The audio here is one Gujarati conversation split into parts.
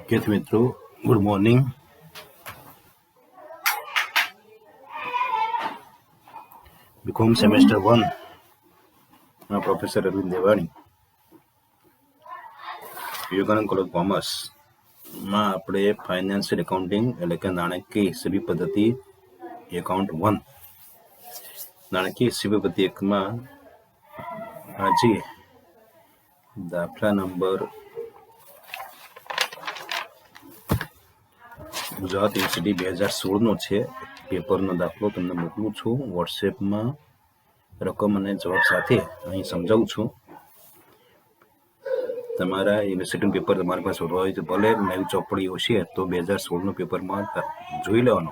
વિદ્યાર્થી મિત્રો, good morning. BCom semester 1 professor Arvind Devani, Vivekananda college commerce માં આપણે ફાઇનાન્શિયલ એકાઉન્ટિંગ એટલે કે નાણાકીય હિસાબી પદ્ધતિ એકાઉન્ટ 1 નાણાકીય હિસાબી પદ્ધતિ 1 માં આજે દાખલા નંબર ગુજરાત યુનિવર્સિટી 2016 નો છે. પેપરનો દાખલો તમને મોકલું છું વોટ્સએપમાં, રકમ અને જવાબ સાથે અહીં સમજાવું છું. તમારા યુનિવર્સિટીનું પેપર તમારી પાસે હોય તો ભલે નવી ચોપડી હશે તો 2016 નો પેપરમાં જોઈ લેવાનો.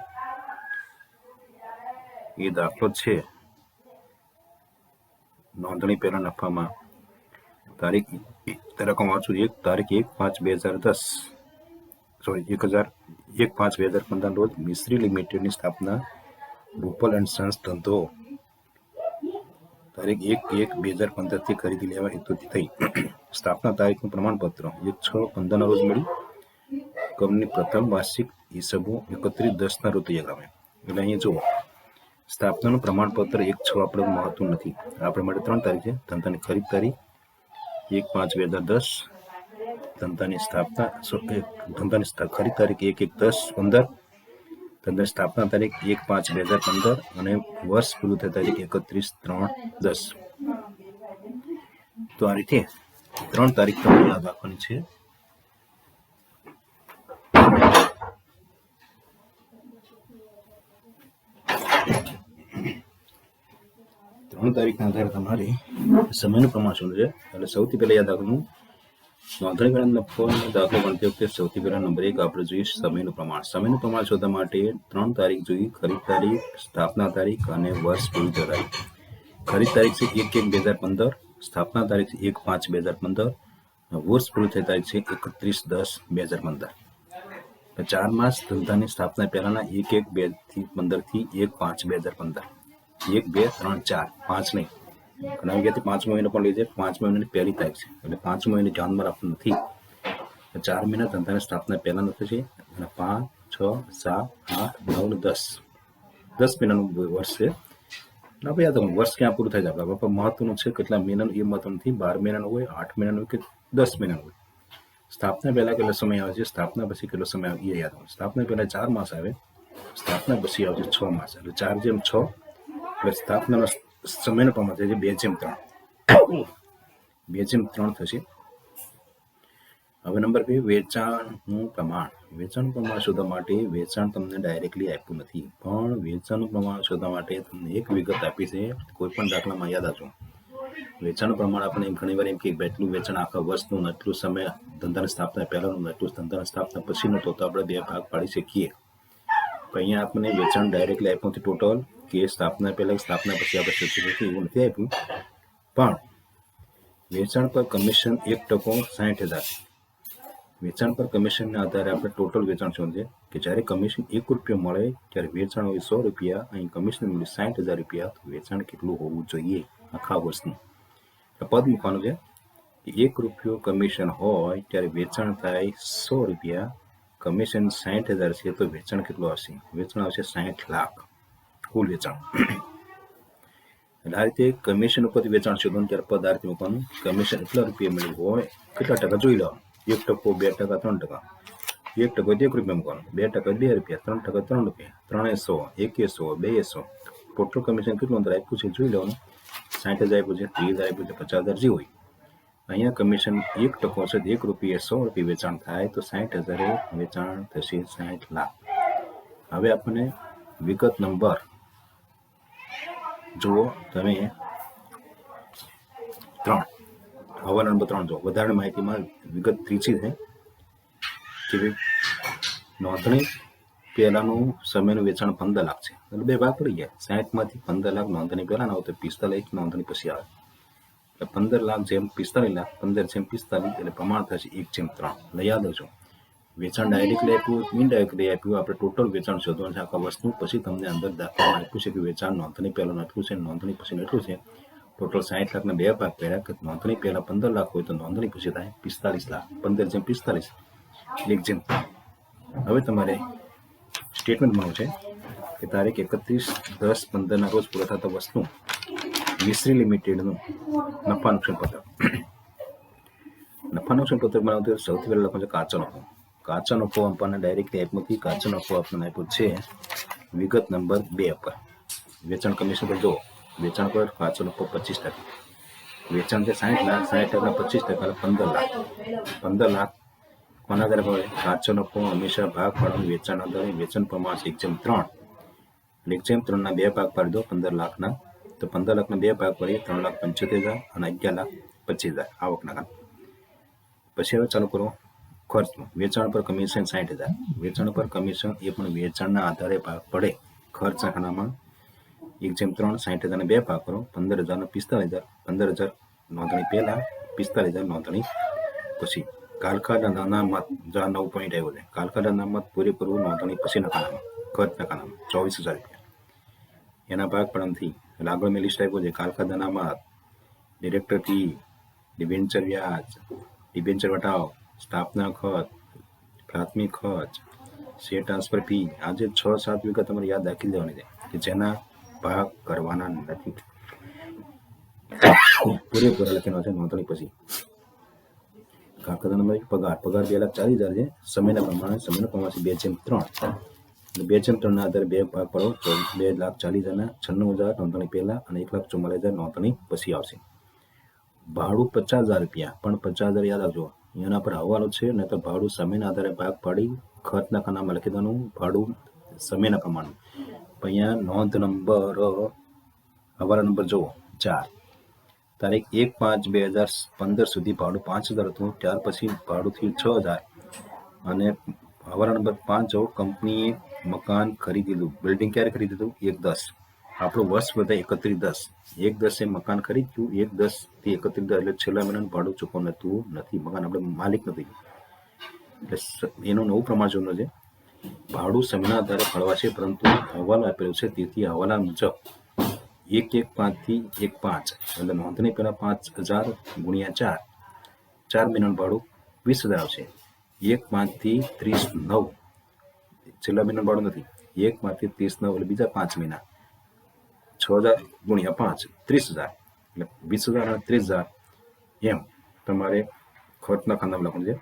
એ દાખલો છે નોંધણી પહેલા નફામાં તારીખ રકમ વાંચું 1/5/2010 1/5/2015 રોજ મિસ્ત્રી લિમિટેડની સ્થાપના રૂપલ એન્ડ સન્સ ધંધો તારીખ 1/1/2015 થી ખરીદી લેવા હેતુથી થઈ. સ્થાપના તારીખનું પ્રમાણપત્ર 1/6/15 રોજ મળી. કંપની પ્રથમ વાર્ષિક હિસાબો 31/10 રોજ તૈયાર કરાવે. એટલે અહીંયા જુઓ, સ્થાપનાનું પ્રમાણપત્ર 1/6 આપણે મહત્વ નથી. આપણે માટે 3 તારીખ છે. ધંધાની ખરીદ તારીખ 1/5/2010, ધંધાની સ્થાપના ખરીદ તારીખ 1/1/10/15, ધંધાની સ્થાપના તારીખ 1/5/2015 અને વર્ષ પૂરું થતા તારીખ 31/3/10. તો આ રીતે 3 તારીખ તમને યાદ રાખવાની છે. તારીખના આધારે તમારે સમયનું પ્રમાણ શોધવું છે. એટલે સૌથી પહેલા યાદ રાખવાનું, નોંધણી કરેલ નફાનો દાખલો ગણતી વખતે સૌથી પહેલા નંબર 1 આપણે જોઈએ સમયનું પ્રમાણ. સમયનું પ્રમાણ શોધવા માટે 3 તારીખ જોઈએ: ખરીદ તારીખ, સ્થાપના તારીખ અને વર્ષ પૂરું થતા તારીખ. ખરીદ તારીખ છે 1/1/2015, સ્થાપના તારીખ છે 1/5/2015, વર્ષ પૂરું થતા તારીખ છે 31/10/2015. 4 માસ ધંધાની સ્થાપના પહેલાના 1/1/2015 થી 1/5/2015. 1, 2, 3, 4, 5 નહીં. ઘણા જગ્યાથી 5 મહિનો પણ લઈ જાય. 5 મહિનાની પહેલી તારીખ છે એટલે 5 મહિને ધ્યાનમાં રાખવું નથી. 4 મહિના ધંધાની સ્થાપના પહેલા નથી છે અને 5, 6, 7, 8, 9, 10 મહિનાનું વર્ષ છે. આપણે યાદ રાખવાનું વર્ષ ક્યાં પૂરું થાય છે. આપણા મહત્વનું છે કેટલા મહિનાનું એ મહત્વ નથી. 12 મહિનાનું હોય, 8 મહિનાનું કે 10 મહિનાનું હોય. સ્થાપના પહેલા કેટલો સમય આવે છે, સ્થાપના પછી કેટલો સમય આવે એ યાદ રાખવાનું. સ્થાપના પહેલા 4 માસ આવે, સ્થાપના પછી આવે છે 6 માસ. એટલે 4/6 એટલે સ્થાપનાનો સમયનો પ્રમાણ થાય છે 2/3. 2/3 થશે. હવે નંબર 2, વેચાણનું પ્રમાણ. વેચાણનું પ્રમાણ શોધવા માટે વેચાણ તમને ડાયરેક્ટલી આપ્યું નથી, પણ વેચાણનું પ્રમાણ શોધવા માટે તમને એક વિગત આપી છે. કોઈ પણ દાખલામાં યાદ રાખજો. વેચાણનું પ્રમાણ આપણે ઘણી વાર એમ કે એટલું વેચાણ આખા વર્ષનું, એટલું સમય ધંધાની સ્થાપના પહેલાનું, એટલું ધંધાની સ્થાપના પછીનું, તો આપણે 2 ભાગ પાડી શકીએ. પણ અહીંયા આપણને વેચાણ ડાયરેક્ટલી આપ્યું નથી ટોટલ, કે સ્થાપના પહેલા સ્થાપના પછી આપણે શોધવું નથી એવું નથી આપ્યું. પણ વેચાણ પર કમિશન 1% 60,000. વેચાણ પર કમિશનના આધારે આપણે ટોટલ વેચાણ શોધીએ કે જ્યારે કમિશન 1 રૂપિયો મળે ત્યારે વેચાણ હોય 100 રૂપિયા, અહીં કમિશન મળે 60,000 રૂપિયા. તો વેચાણ કેટલું હોવું જોઈએ આખા વર્ષનું? પદ મૂકવાનું છે કે 1 રૂપિયો કમિશન હોય ત્યારે વેચાણ થાય 100 રૂપિયા, કમિશન 60,000 છે તો વેચાણ કેટલું આવશે? વેચાણ આવશે 60 લાખ કુલ વેચાણ. એટલે આ રીતે કમિશન ઉપરથી વેચાણ શોધવાનું. ત્યારે પદ આ રીતે મૂકવાનું, કમિશન એટલા રૂપિયા મળ્યું હોય કેટલા ટકા જોઈ લેવાનું. 1%, 2%, 3%. 1% 1 રૂપિયા મૂકવાનું, 2% 2 રૂપિયા, 3% 3 રૂપિયા, 3 100, 1 100, 2 100. ટોટલ કમિશન કેટલું અંદર આપ્યું છે જોઈ લેવાનું. 60,000 આપ્યું છે, 30,000 આપ્યું છે, 50,000 જે હોય. અહીંયા કમિશન 1% છે, 1 રૂપિયા 100 રૂપિયા વેચાણ થાય તો 60,000 વેચાણ થશે 60 લાખ. હવે આપણને વિગત નંબર જુઓ તમે 3. હવાલા નંબર 3 જુઓ. વધારે માહિતીમાં વિગત 3 છે કે નોંધણી પહેલાનું સમયનું વેચાણ 15 લાખ છે. એટલે 2 ભાગ પડી ગયા. 60 માંથી 15 લાખ નોંધણી પહેલા ના હોય તો 45 નોંધણી પછી આવે. એટલે 15 લાખ જેમ 45 લાખ, 15/45 એટલે પ્રમાણ થશે 1/3. એટલે યાદ રાખજો, વેચાણ ડાયરેક્ટલી આપ્યું, ઇનડાયરેક્ટલી આપ્યું. આપણે ટોટલ વેચાણ શોધવાનું છે આખા વર્ષનું. પછી તમને અંદર દાખલામાં આપ્યું છે કે વેચાણ નોંધણી પહેલાનું એટલું છે, નોંધણી પછીનું એટલું છે. ટોટલ 60 લાખના 2 ભાગ કર્યા કે નોંધણી પહેલા 15 લાખ હોય તો નોંધણી પછી થાય 45 લાખ. 15/45 એક જેમ હવે તમારે સ્ટેટમેન્ટમાં છે કે તારીખ 31/10/15 રોજ પૂરા થતા વસ્તુ મિશ્રી લિમિટેડનું નફા નુકસાન પત્ર. નફા નુકસાન પત્ર બનાવતું સૌથી પહેલા લખવાનું છે કાચો નફો. કાચો નફો આપણને ડાયરેક્ટલી આપ્યું નથી. કાચો નફો આપણને આપ્યો છે વિગત નંબર 2 પર. વેચાણ કમિશન પર જો વેચાણ પર કાચો નફો 25%. વેચાણ છે 60 લાખ, 60% 25% 15 લાખ. 15 લાખ કોના આધારે પડે? કાચો નફો હંમેશા ભાગ પાડવાનું વેચાણ આધારે. વેચાણ પ્રમાણ 1/3. 1/3 બે ભાગ પાડી દો 15 લાખના. તો 15 લાખના બે ભાગ પડી 3,75,000 અને 11,25,000 આવકના કામ. પછી હવે ચાલુ કરો ખર્ચમાં. વેચાણ પર કમિશન 60,000. વેચાણ પર કમિશન એ પણ વેચાણના આધારે ભાગ પડે. ખર્ચના ખાનામાં 1/3 60,000 બે ભાગ કરો 15,000 ને 45,000. 15,000 નોંધણી પહેલા, 45,000 નોંધણી પછી. કાલકાના અનામત જ્યાં 9 પોઈન્ટ આવ્યો છે. કાલકાના અનામત પૂરેપૂરું નોંધણી પછીના ખાનામાં ખર્ચના ખાનામાં 24,000 રૂપિયા. એના ભાગ પડવાથી આગળ મેં લિસ્ટ આપ્યું છે. કાલકા અનામત, ડિરેક્ટર ફી, ડિબેન્ચર વ્યાજ, ડિબેન્ચર વટાવ, સ્થાપના ખર્ચ, પ્રાથમિક ખર્ચ, શેર ટ્રાન્સફર ફી. આજે 6-7 વિગત તમારે યાદ રાખી દેવાની છે કે જેના ભાગ કરવાના નથી. પૂરેપૂરા લખેલો છે નોંધણી પછી. કાલકા નંબર પગાર 2,40,000 છે. સમયના પ્રમાણે છે 2/3. 2/3 ના આધારે બે ભાગ પડો 2,40,000 96,000 નોંધણી પહેલા અને 1,44,000 નોંધણી પછી આવશે. ભાડું 50,000 રૂપિયા, પણ 50,000 યાદ રાખજો એના પર હવાલો છે. ને તો ભાડું સમયના આધારે ભાગ પાડી ખર્ચના ખાનામાં લખી દેવાનું. ભાડું સમયના પ્રમાણે. અહીંયા નોંધ નંબર હવાલા નંબર જુઓ 4. તારીખ 1/5/2015 સુધી ભાડું 5,000 હતું. ત્યાર પછી ભાડું થયું 6,000. અને હવાલા નંબર 5 જો કંપનીએ મકાન ખરીદેલું. બિલ્ડિંગ ક્યારે ખરીદેલું? 1/10. આપણું વર્ષ બધા 31/10. 1/10 મકાન ખરીદ્યું. 1/10 થી 31/10 એટલે છેલ્લા મહિનાનું ભાડું ચૂકવતું નથી. મકાન આપણે માલિક નથી. એટલે એનું નવું પ્રમાણ જોવાનું છે. ભાડું સમયના આધારે ફળવાશે, પરંતુ હવાલો આપેલો છે તેથી હવાલા મુજબ 1/1/5 થી 1/5 એટલે નોંધણી પહેલા 5,000 ગુણ્યા 4 મહિનાનું ભાડું 20,000 આવશે. 1/5 થી 30/9 છેલ્લા મહિનાનું ભાડું નથી. 1/5 થી 30/9 એટલે બીજા 5 મહિના 6,000 ગુણ્યા 5 30,000 એટલે 20,000 અને 30,000 એમ તમારે ખર્ચના ખાનામાં લખવાનું છે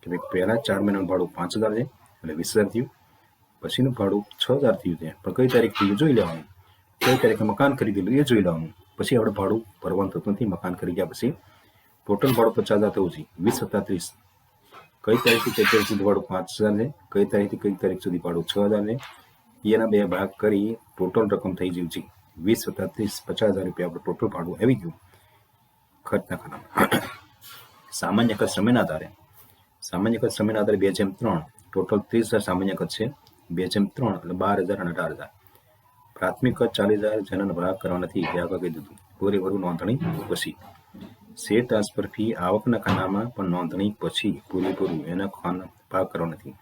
કે ભાઈ પહેલા 4 મહિનાનું ભાડું 5,000 છે એટલે 20,000 થયું. પછીનું ભાડું 6,000 થયું છે, પણ કઈ તારીખ થયું જોઈ લેવાનું. કઈ તારીખે મકાન ખરીદેલું એ જોઈ લેવાનું. પછી આપણે ભાડું ભરવાનું થતું નથી. મકાન ખરીદ્યા પછી ટોટલ ભાડું 50,000 થવું છે. 20 + 30 કઈ તારીખથી કઈ તારીખ સુધી ભાડું 5,000 છે, કઈ તારીખથી કઈ તારીખ સુધી ભાડું 6,000 છે. એના બે ભાગ કરી ટોટલ રકમ થઈ ગયું છે 20 + 30 50,000 રૂપિયા આપણે ટોટલ ભાડું આવી ગયું ખર્ચના ખાનામાં. સામાન્ય ખર્ચ સમયના આધારે. સામાન્ય ખર્ચ સમયના આધારે 2/3 ટોટલ 30,000 સામાન્ય ખર્ચ છે. 2/3 એટલે 12,000 અને 18,000. પ્રાથમિક ખર્ચ 40,000 જેના ભાગ કરવા નથી એ આગળ કહી દીધું. પૂરેપૂરું નોંધણી પછી. શેર ટ્રાન્સફર ફી આવકના ખાનામાં પણ નોંધણી પછી પૂરેપૂરું એના ભાગ કરવા નથી.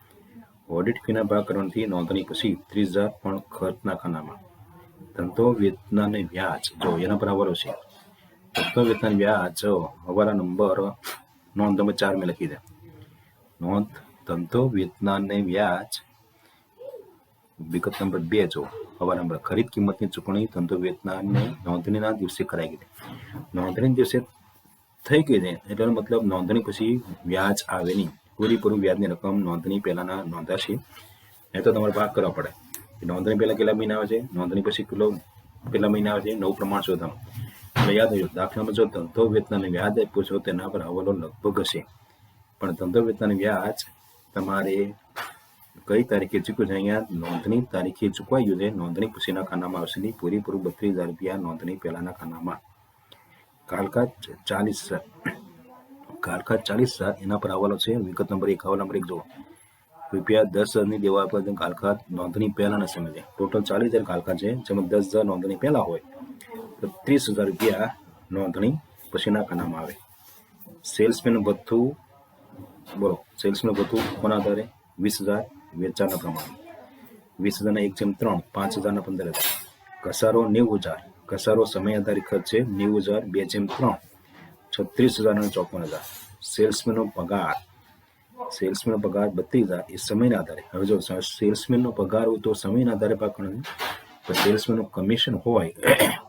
ઓડિટ ફીના ભાગ કરવા નથી. નોંધણી પછી 30,000 પણ ખર્ચના ખાનામાં. ધંધો વેતન વ્યાજ જો એના પર હવાલો છે. ધંધો વેતન વ્યાજ જો હવાલા નંબર નોંધ નંબર 4 મેં લખી દે. નોંધ ધંધો વેતન વ્યાજ વિગત નંબર 2 જો હવાલા નંબર ખરીદ કિંમતની ચૂકવણી ધંધો વેતનને નોંધણીના દિવસે કરાઈ ગઈ. નોંધણી દિવસે થઈ ગઈ છે એટલે મતલબ નોંધણી પછી વ્યાજ આવે નહીં. પૂરેપૂરું વ્યાજની રકમ નોંધણી પહેલાના નોંધાશે. નહીં તો તમારે ભાગ કરવા પડે. નોંધણી પહેલા કેટલા મહિના આવે છે, નોંધણી પછી કેટલા મહિના આવે છે, નવું પ્રમાણ શોધવાનું. એટલે યાદ આવ્યું. દાખલામાં જો ધંધો વેતન વ્યાજ આપ્યું છો તેના પર હવાલો લગભગ હશે, પણ ધંધો વેતન વ્યાજ તમારે કઈ તારીખે ચૂક્યું છે? અહીંયા નોંધણી તારીખે ચૂકવાયું છે. નોંધણી પછીના ખાનામાં આવશે નહીં. પૂરેપૂરું 32,000 રૂપિયા નોંધણી પહેલાના ખાનામાં. કાલકા 40,000 કાલકા 40,000 એના પર હવાલો છે. વિગત નંબર 1 હવાલા નંબર 1 જુઓ. રૂપિયા 10,000ની દેવા પર કાલકા નોંધણી પહેલાના સમય છે. ટોટલ 40,000 કાલકા છે, જેમાં 10,000 નોંધણી પહેલા હોય તો 30,000 રૂપિયા નોંધણી પછીના ખાનામાં આવે. સેલ્સમેન ભથ્થું બોલો. સેલ્સમેન ભથ્થું કોના આધારે? 20,000 વેચાણના પ્રમાણે. 20,000 1/3 5,000 15,000. ઘસારો 90,000. ઘસારો સમય આધારિત ખર્ચ છે. 90,000 2/3 36,000 અને 54,000. સેલ્સમેનનો પગાર સેલ્સમેનનો પગાર 32,000 એ સમયના આધારે. હવે જો સેલ્સમેનનો પગાર હોય તો સમયના આધારે ભાગ ગણવાનો, પણ સેલ્સમેનનું કમિશન હોય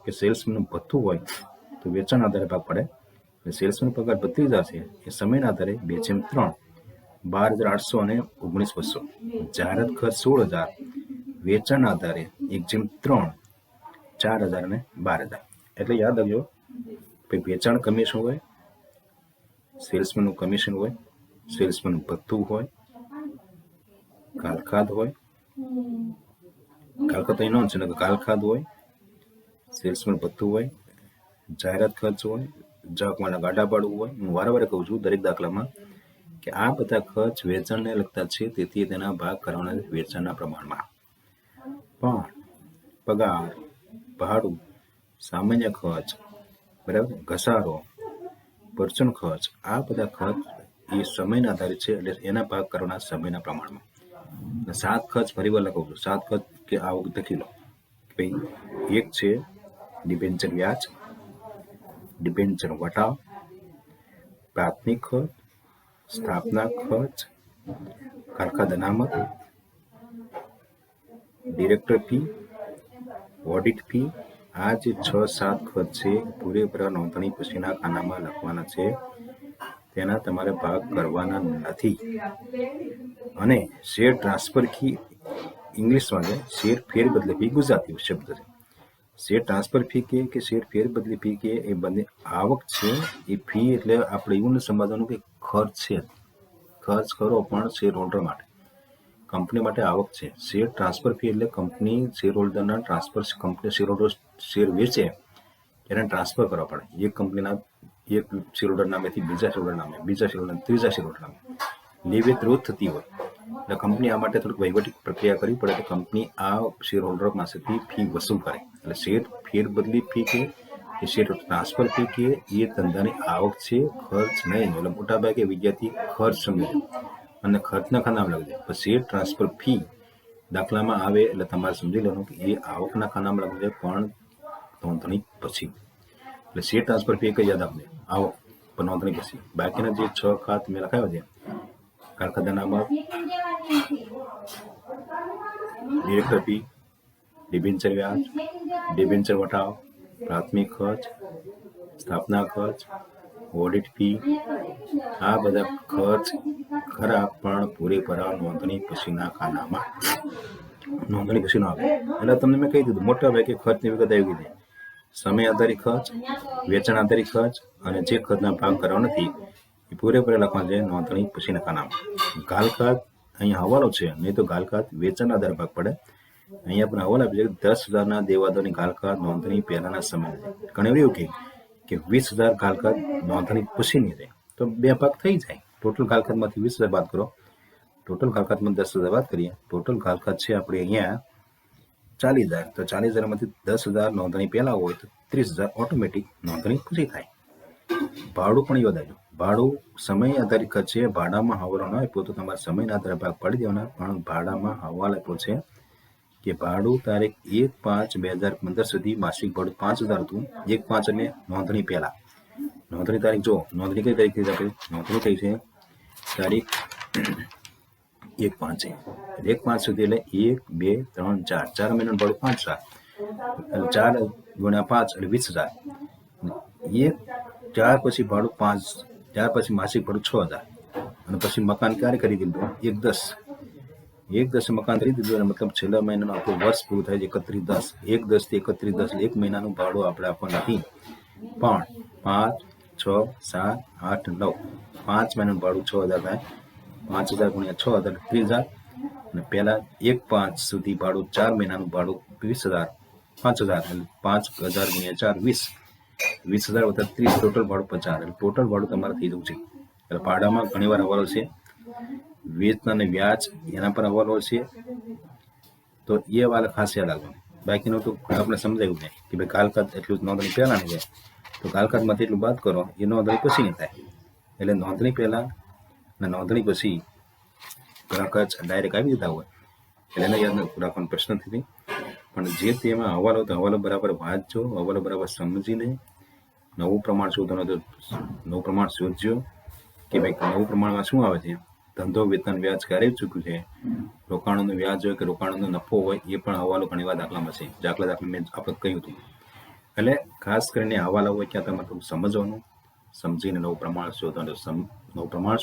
કે સેલ્સમેનનું ભથ્થું હોય તો વેચાણ આધારે ભાગ પડે. સેલ્સમેનનો પગાર 32,000 છે એ સમયના આધારે 2/3 12,800 અને 19,200. જાહેરાત ખર્ચ 16,000 વેચાણના આધારે 1/3 4,000 અને 12,000. એટલે યાદ રાખજો ભાઈ, વેચાણ કમિશન હોય, સેલ્સમેનનું કમિશન હોય, સેલ્સમેનનું ભથ્થું હોય, કાલખાદ હોય, કાલખાદ તો એનો છે ને, કાલખાદ હોય, સેલ્સમેન ભથ્થું હોય, જાહેરાત ખર્ચ હોય, ગ્રાહકવાળા ગાડા ભાડું હોય. હું વારંવાર કહું છું દરેક દાખલામાં કે આ બધા ખર્ચ વેચાણને લગતા છે, તેથી તેના ભાગ કરવાના વેચાણના પ્રમાણમાં. પણ પગાર, ભાડું, સામાન્ય ખર્ચ, બરાબર, ઘસારો, પરચુન ખર્ચ, આ બધા ખર્ચ એ સમયના આધારે છે, એટલે એના ભાગ કરવાના સમયના પ્રમાણમાં. 7 ખર્ચ ફરીવાર લખું છું. 7 ખર્ચ કે આવક લખી લો. ભાઈ, એક છે ડિબેન્ચર વ્યાજ, ડિબેન્ચર વટાવ, પ્રાથમિક ખર્ચ, સ્થાપના ખર્ચ, કારખાના અનામત, ડિરેક્ટર ફી, ઓડિટ ફી. આ જે 6-7 ખર્ચ છે પૂરેપૂરા નોંધણી પછીના ખાનામાં લખવાના છે, તેના તમારે ભાગ કરવાના નથી. અને શેર ટ્રાન્સફર ફી ઇંગ્લિશમાં છે, શેર ફેરબદલી ફી ગુજરાતી શબ્દ છે. શેર ટ્રાન્સફર ફી કે શેર ફેરબદલી ફી કે એ બંને આવક છે. એ ફી એટલે આપણે એવું નથી સમજવાનું કે ખર્ચ છે, ખર્ચ કરો પણ શેર હોલ્ડર માટે, કંપની માટે આવક છે. શેર ટ્રાન્સફર ફી એટલે કંપની શેર હોલ્ડરના transfer, company share holder share વેચે એને ટ્રાન્સફર કરવા પડે, એક કંપનીના એક શેર હોલ્ડર નામેથી બીજા શેર હોલ્ડર નામે, બીજા શેર હોલ્ડર ત્રીજા શેર હોલ્ડર નામે લે વેચ રોજ થતી હોય. એટલે કંપની આ માટે થોડીક વહીવટી પ્રક્રિયા કરવી પડે તો કંપની આ શેર હોલ્ડર પાસેથી ફી વસૂલ કરે. એટલે શેર ફેરબદલી ફી કે શેર ટ્રાન્સફર ફી કે એ ધંધાની આવક છે, ખર્ચ નહીં. એટલે મોટાભાગે વિદ્યાર્થી ખર્ચ સમજે અને ખર્ચના ખાનામાં લખજે. પણ શેર ટ્રાન્સફર ફી દાખલામાં આવે એટલે તમારે સમજી લેવાનું કે એ આવકના ખાનામાં લખજે, પણ નોંધણી પછી. એટલે શેર ટ્રાન્સફર ફી કઈ યાદ આપજે, આવક પણ નોંધણી પછી. બાકીના જે 6 ખાત મેં લખાવ્યા છે, કારખાના અનામત, ડિરેક્ટર ફી, ડિબેન્ચર વ્યાજ, ડિબેન્ચર વટાવ, પ્રાથમિક ખર્ચ, સ્થાપના ખર્ચ, ઓડિટ ફી, આ બધા ખર્ચ ખરા પણ પૂરેપૂરા નોંધણી પછીના ખાનામાં, નોંધણી પછીનો આવે. એટલે તમને મેં કહી દીધું મોટા ભાગે ખર્ચની વિગત આવી ગઈ. સમય આધારિત ખર્ચ, વેચાણ આધારિત ખર્ચ અને જે ખર્ચના ભાગ કરવા નથી એ પૂરેપૂરા લખવાના છે નોંધણી પછીના ખાનામાં. ગાલખાત અહીંયા હવાલો છે, નહીં તો ગાલખાત વેચાણ આધારે ભાગ પડે. અહીંયા પણ હવાલો આપી છે 10,000 દેવાદારની ગાલખાત નોંધણી પહેલાના સમય. ઘણી એવું કે 20,000 ગાલખાત નોંધણી પછીની છે, તો 2 ભાગ થઈ જાય. ટોટલ ગાલખાતમાંથી 20,000 બાદ કરો, ટોટલ ગાલખાતમાં 10,000 બાદ કરીએ. ટોટલ ગાલખાત છે આપણે અહીંયા 40,000. તો 40,000માંથી 10,000 નોંધણી પહેલા હોય તો 30,000 ઓટોમેટિક નોંધણી પૂરી થાય. ભાડું પણ યાદ આવજો, ભાડું સમય આધારિત ખર્ચ છે. ભાડામાં હવાલો ન આપ્યો તો તમારે સમયના આધારે ભાગ પાડી દેવાના, પણ ભાડામાં હવાલો આપ્યો છે કે ભાડું તારીખ 1/5/2015 સુધી માસિક ભાડું 5,000 હતું. 1/5 એટલે નોંધણી પહેલા. નોંધણી તારીખ જો નોંધણી કઈ તારીખથી આપણે નોંધણી થઈ છે તારીખ 1/5 છે. 1/5 સુધી એટલે 1, 2, 3, 4 4 મહિનાનું ભાડું 5,000. એટલે 4 × 5 એટલે 20,000. 4 પછી ભાડું 5, 4 પછી માસિક ભાડું 6,000. અને પછી મકાન ક્યારે કરી દીધું? 1/10. 1/10 મકાન કરી દીધું, મતલબ છેલ્લા મહિનાનું આપણું વર્ષ પૂરું થાય છે 31/10. 1/10 થી 31/10 એક મહિનાનું ભાડું આપણે આપવા નથી, પણ 5, 6, 7, 8, 9 5 મહિનાનું ભાડું 6,000 થાય. 5,000 × 6,000 30,000. અને પહેલા 1/5 સુધી ભાડું 4 મહિનાનું ભાડું 20,000, 5,000 એટલે 5,000 × 4 20. 20,000 વત્તા 30 ટોટલ ભાડું 50,000. એટલે ટોટલ ભાડું તમારે થઈ જવું છે. એટલે ભાડામાં ઘણી વાર હવાલો છે, વેતન અને વ્યાજ એના પર હવાલો છે, તો એ વાળા ખાસ યાદ રાખજો. બાકીનું તો આપણે સમજાયું છે કે ભાઈ ગાલખાત એટલું જ નોંધણી પહેલાં છે, તો ગાલખાતમાંથી એટલું બાદ કરો એ નોંધણી પછી નહીં થાય. એટલે નોંધણી પહેલાં અને નોંધણી પછી ખર્ચ ડાયરેક્ટ આવી દીધા હોય એટલે એને યાદ રાખવાનો પ્રશ્ન નથી. પણ જે તેમાં હવાલો તો હવાલો બરાબર વાંચજો, હવાલો બરાબર સમજીને નવું પ્રમાણ શોધવાનું તો નવું પ્રમાણ શોધજો કે ભાઈ નવું પ્રમાણમાં શું આવે છે ધંધો વેતન વ્યાજ ક્યારે ચૂક્યું છે, રોકાણોનું વ્યાજ હોય કે રોકાણોનો નફો હોય એ પણ હવાલો ઘણીવાર દાખલામાં છે. દાખલા મેં આપણે કહ્યું હતું. એટલે ખાસ કરીને હવાલા હોય ત્યાં તમારે થોડું સમજવાનું, સમજીને નવું પ્રમાણ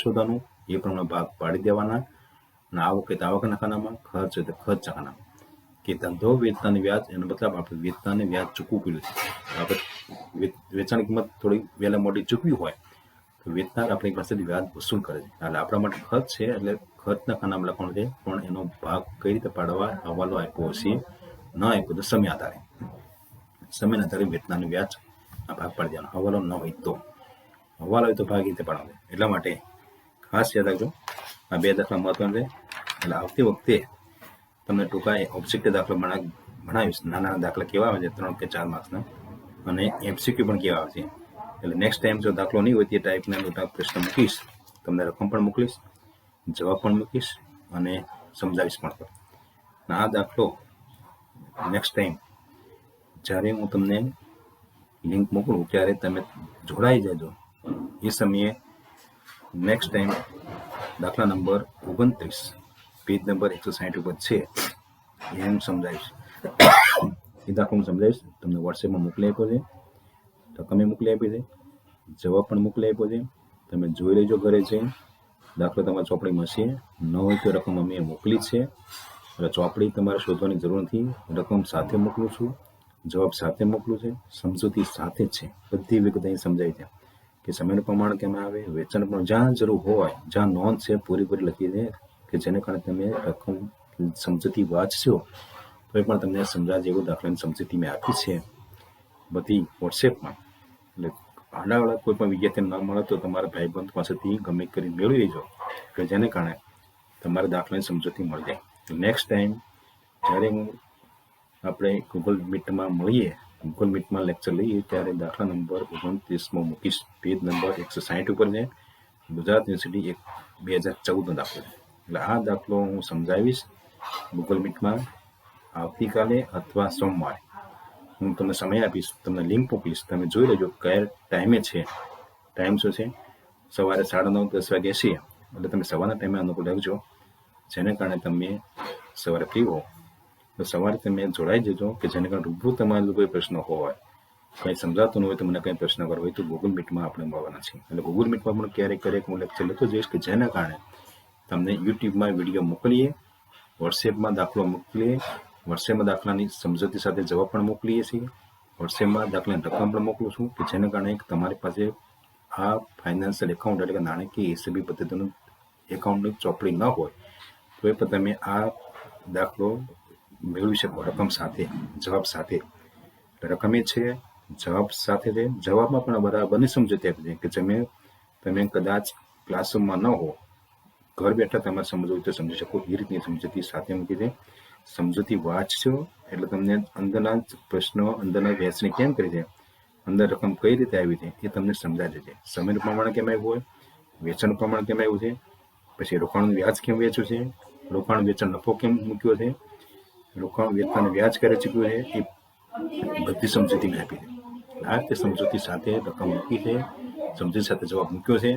શોધવાનું, એ પ્રમાણે ભાગ પાડી દેવાના. અને આવક હોય તો આવકના ખાનામાં, ખર્ચ હોય તો ખર્ચના ખાનામાં. કે ધંધો વેતન વ્યાજ એનો મતલબ આપણે વેતન વ્યાજ ચૂકવું પડ્યું છે. આપણે વેચાણ કિંમત થોડી વહેલા મોટી ચૂકવી હોય તો વેચનાર આપણી પાસેથી વ્યાજ વસૂલ કરે છે. એટલે આપણા માટે ખર્ચ છે, એટલે ખર્ચના ખાનામાં લખવાનું છે. પણ એનો ભાગ કઈ રીતે પાડવા, હવાલો આપ્યો હશે, ન આપ્યો તો સમય આધારે વેતનાનું વ્યાજ આ ભાગ પાડી દેવાનો. હવાલો ન હોય તો, હવાલો હોય તો ભાગ રીતે પાડવાનો. એટલા માટે ખાસ યાદ રાખજો, આ 2 દાખલા મહત્વના છે. એટલે આવતી વખતે તમને ટૂંકા ઓબ્જેક્ટિવ દાખલો ભણાવીશ. નાના દાખલા કેવા આવે છે 3 કે 4 માર્ક્સના, અને MCQ પણ કેવા આવે છે. એટલે નેક્સ્ટ ટાઈમ જો દાખલો નહીં હોય તે ટાઈપના મોટા પ્રશ્ન મૂકીશ, તમને રકમ પણ મોકલીશ, જવાબ પણ મૂકીશ અને સમજાવીશ પણ. આ દાખલો નેક્સ્ટ ટાઈમ જ્યારે હું તમને લિંક મોકલું ત્યારે તમે જોડાઈ જજો. એ સમયે નેક્સ્ટ ટાઈમ દાખલા નંબર 29 પેજ નંબર 160 ઉપર છે એમ સમજાવીશ. એ દાખલો હું સમજાવીશ. તમને વોટ્સએપમાં મોકલી આપ્યો છે, રકમે મોકલી આપી છે, જવાબ પણ મોકલી આપ્યો છે. તમે જોઈ લેજો ઘરે જઈ. દાખલો તમારી ચોપડીમાં છે, ન હોય તો રકમ અમે મોકલી છે. એટલે ચોપડી તમારે શોધવાની જરૂર નથી. રકમ સાથે મોકલું છું, જવાબ સાથે મોકલું છે, સમજૂતી સાથે જ છે. બધી વિગત અહીં સમજાવી છે કે સમયનું પ્રમાણ કેમ આવે, વેચાણ પણ જ્યાં જરૂર હોય, જ્યાં નોંધ છે પૂરી લખી છે કે જેને કારણે તમે રકમ સમજૂતી વાંચશો તો એ પણ તમને સમજા જેવું દાખલાની સમજૂતી મેં આપી છે બધી વોટ્સએપમાં. એટલે આડાવાળા કોઈ પણ વિદ્યાર્થી ન મળે તો તમારા ભાઈબંધ પાસેથી ગમે કરી મેળવી લેજો કે જેને કારણે તમારા દાખલાની સમજૂતી મળી જાય. નેક્સ્ટ ટાઈમ જ્યારે આપણે ગૂગલ મીટમાં મળીએ, ગૂગલ મીટમાં લેક્ચર લઈએ ત્યારે દાખલા નંબર 29માં મૂકીશ. પેજ નંબર 160 ઉપર છે, ગુજરાત યુનિવર્સિટી 2014નો દાખલો છે. એટલે આ દાખલો હું સમજાવીશ ગૂગલ મીટમાં આવતીકાલે અથવા સોમવારે. હું તમને સમય આપીશ, તમને લિંક મોકલીશ, તમે જોઈ લેજો કયા ટાઈમે છે. ટાઈમ શું છે? સવારે 9:30-10 વાગે છે. એટલે તમે સવારના ટાઈમે અનુકૂળ રાખજો, જેને કારણે તમે સવારે ફ્રી હો તો સવારે તમે જોડાઈ જજો કે જેને કારણે રૂબરૂ તમારે કોઈ પ્રશ્ન હોય, કંઈ સમજાતું ન હોય તો મને કંઈ પ્રશ્ન કરવો હોય તો ગૂગલ મીટમાં આપણે મળવાના છે. એટલે ગૂગલ મીટમાં પણ ક્યારેક હું લેક્ચર લેતો જઈશ કે જેના કારણે તમને યુટ્યુબમાં વિડીયો મોકલીએ, વોટ્સએપમાં દાખલો મોકલીએ, વોટ્સએપમાં દાખલાની સમજૂતી સાથે જવાબ પણ મોકલીએ છીએ, વોટ્સએપમાં દાખલાની રકમ પણ મોકલું છું કે જેના કારણે તમારી પાસે આ ફાઇનાન્શિયલ એકાઉન્ટ એટલે કે નાણાકીય એસીબી પદ્ધતિનું એકાઉન્ટની ચોપડી ન હોય તો એ પણ તમે આ દાખલો મેળવી શકો રકમ સાથે, જવાબ સાથે. રકમે છે, જવાબ સાથે છે. જવાબમાં પણ બરાબરની સમજૂતી આપી છે કે તમે કદાચ ક્લાસરૂમમાં ન હો, ઘર બેઠા તમારે સમજવું હોય તો સમજી શકો એ રીતની સમજૂતી સાથે મૂકી છે. સમજૂતી વાંચશો એટલે તમને અંદરના પ્રશ્નો, અંદરના વહેંચણી કેમ કરી છે, અંદર રકમ કઈ રીતે આવી છે એ તમને સમજાય છે. સમયનું પ્રમાણ કેમ આવ્યું હોય, વેચાણનું પ્રમાણ કેમ આવ્યું છે, પછી રોકાણનું વ્યાજ કેમ વેચ્યું છે, રોકાણ વેચાણ નફો કેમ મૂક્યો છે, રોકાણ વેચાણ વ્યાજ ક્યારે ચૂક્યું છે, એ બધી સમજૂતી મેં આપી છે. આ રીતે સમજૂતી સાથે રકમ મૂકી છે, સમજૂતી સાથે જવાબ મૂક્યો છે.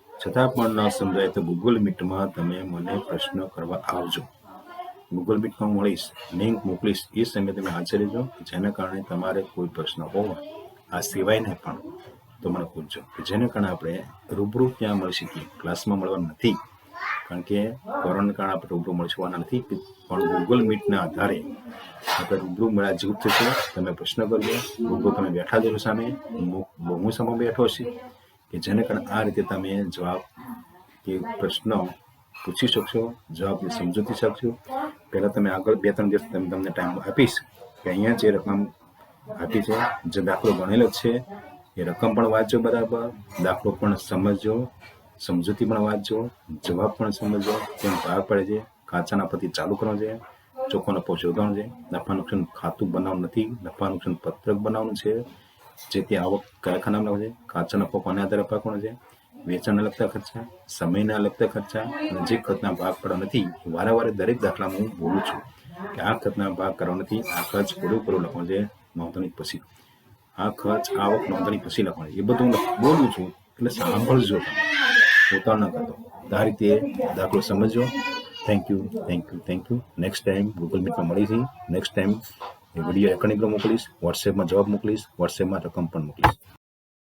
છતાં પણ ન સમજાય તો ગૂગલ મીટમાં તમે મને પ્રશ્ન કરવા આવજો. ગૂગલ મીટમાં મળીશ, લિંક મોકલીશ, એ સમયે તમે હાજર રહેજો. જેના કારણે તમારે કોઈ પ્રશ્ન હોય આ સિવાયને પણ તો મને પૂછજો, જેને કારણે આપણે રૂબરૂ ત્યાં મળી શકીએ. ક્લાસમાં મળવાનું નથી, કારણ કે કોરોના કારણે આપણે રૂબરૂ મળવાના નથી, પણ ગૂગલ મીટના આધારે આપણે રૂબરૂ મળ્યા જેવું થશે. તમે પ્રશ્ન કરજો, રૂબરૂ તમે બેઠા જજો સામે, હું સામે બેઠો છે કે જેને કારણે આ રીતે તમે જવાબ કે પ્રશ્ન પૂછી શકશો, જવાબની સમજૂતી શકશો. પહેલાં તમે આગળ 2-3 દિવસ તમને ટાઈમ આપીશ કે અહીંયા જે રકમ આપી છે, જે દાખલો ગણેલો છે એ રકમ પણ વાંચજો બરાબર, દાખલો પણ સમજજો, સમજૂતી પણ વાંચજો, જવાબ પણ સમજજો, કેમ ભાગ પડે છે, કાચા નફાથી ચાલુ કરવાનું છે, ચોખ્ખો નફો શોધવાનો છે, નફા નુકસાન ખાતું બનાવવાનું નથી, નફા નુકસાન પત્રક બનાવવાનું છે, જે તે આવક કયા ખાનામાં છે, કાચા નફો કોને આધારે પાકવાનો છે, વેચાણને લગતા ખર્ચા, સમયના લગતા ખર્ચા, અને જે ખર્ચના ભાગ પડવા નથી. વારંવાર દરેક દાખલામાં હું બોલું છું કે આ ખર્ચના ભાગ કરવા નથી, આ ખર્ચ પૂરેપૂરો લખવાનો છે નોંધણી પછી, આ ખર્ચ આવક નોંધણી પછી લખવાનો. એ બધું હું બોલું છું એટલે સાંભળજો તમે. ઉતાવળ ન કરતો. તો આ રીતે દાખલો સમજો. Thank you. Next time Google મીટમાં મળીશું. નેક્સ્ટ ટાઈમ એ વિડીયો રેકોર્ડિંગ મોકલીશ, વોટ્સએપમાં જવાબ મોકલીશ, વોટ્સએપમાં રકમ પણ મોકલીશ.